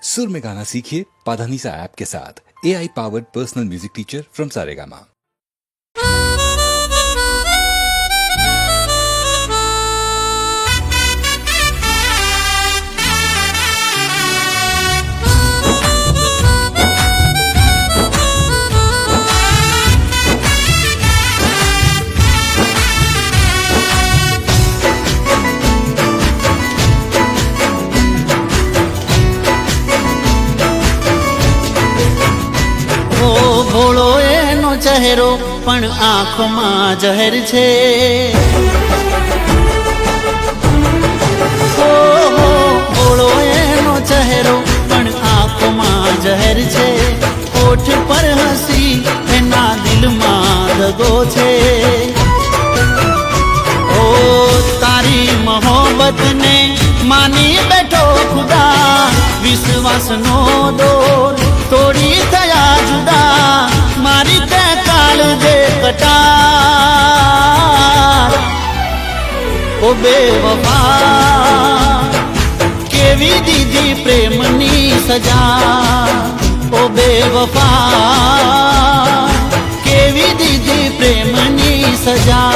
सुर में गाना सीखिए पाधानीसा ऐप के साथ AI powered personal music teacher from Saregama. ભોળો એનો ચહેરો પણ આંખમાં જહેર છે। ભોળો એનો ચહેરો પણ આંખમાં જહેર છે। હોઠ પર હસી એના દિલમાં દગો છે। ઓ તારી મોહબ્બતને માની બેઠો ખુદા, વિશ્વાસનો દોર તોડી થયા જુદા। મારી તે કાળજે કટાર, ઓ બેવફા કેવી દીધી પ્રેમની સજા। ઓ બેવફા કેવી દીધી પ્રેમની સજા।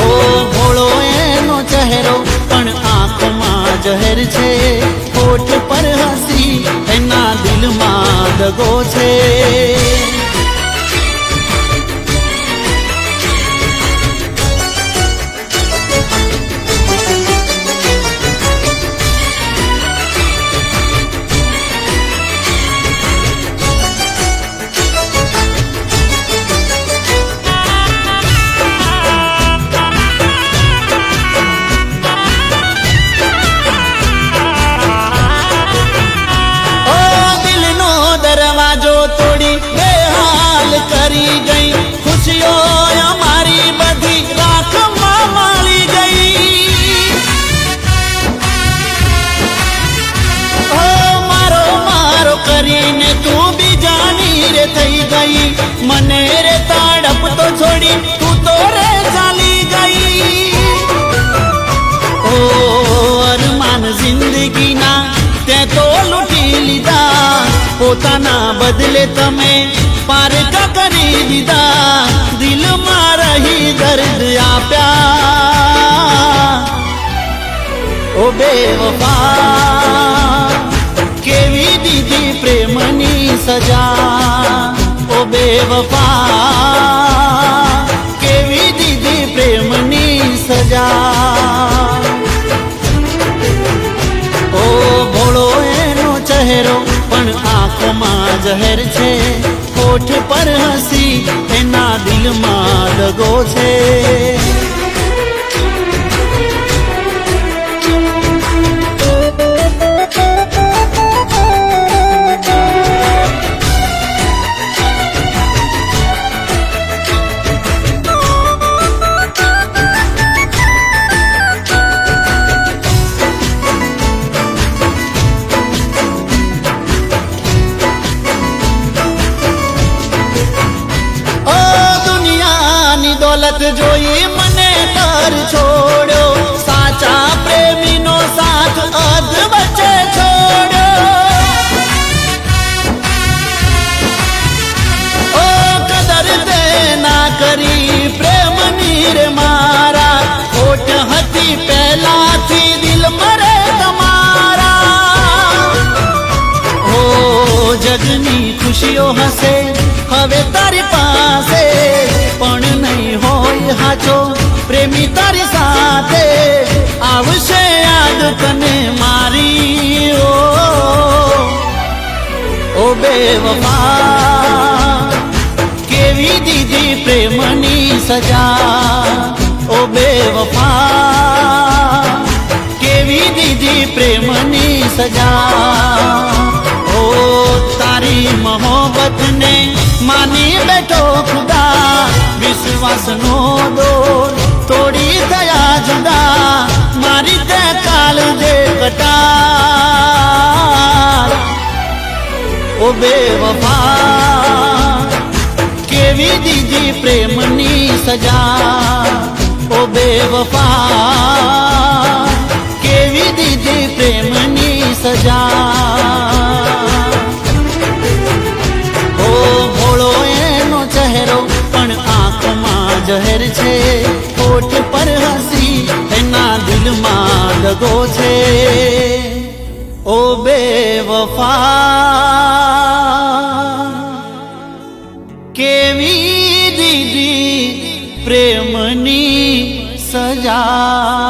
ઓ ભોળો એનો ચહેરો પણ આંખમાં જહેર છે। હોઠ પર હસી એના દિલમાં દગો છે। કરી ગઈ ખુશીઓ અમારી બધી રાખમાં માળી ગઈ। ઓ મારો મારો કરીને તું બીજાની રે થઈ ગઈ। મને રે તડપ તો છોડી તું તો રે ચાલી ગઈ। ઓ અરમાન જિંદગીના તે તો લૂંટી લીધા। પોતાના બદલે તમે પારકા કરી દીધા। દિલમાં રહી દર્દ આપ્યા। ઓ બેવફા કેવી દીધી પ્રેમની સજા। ઓ બેવફા કેવી દીધી પ્રેમની સજા। ઓ ભોળો એનો ચહેરો પણ આંખોમાં જહેર છે। હોઠ પર હસી એના દિલમાં દગો છે। દોલત જોઈ મને કર છોડ્યો, સાચા પ્રેમીનો સાથ અધ વચ્ચે છોડ્યો। ઓ કદર તે ના કરી પ્રેમની રે મારા। ખોટ હતી પહેલાથી દિલ મરે તમારા। ઓ જગની ખુશીઓ હશે હવે તારી પાસે, પણ નહીં હોય હાચો પ્રેમી તારી સાથે। આવશે યાદ તને મારી। ઓ બેવફા કેવી દીધી પ્રેમની સજા। ઓ બેવફા કેવી દીધી પ્રેમની સજા। ઓ તારી મોહબ્બતને માની બેઠો ખુદા, વિશ્વાસનો દોર તોડી થયા જુદા। મારી તે કાળજે કટાર, ઓ બેવફા કેવી દીધી પ્રેમની સજા। ઓ બેવફા કેવી દીધી સજા ઓ ભોળો એનો ચહેરો પણ આંખમાં જહેર છે હોઠ પર હસી એના દિલમાં દગો છે ઓ બેવફા કેવી દીદી પ્રેમની સજા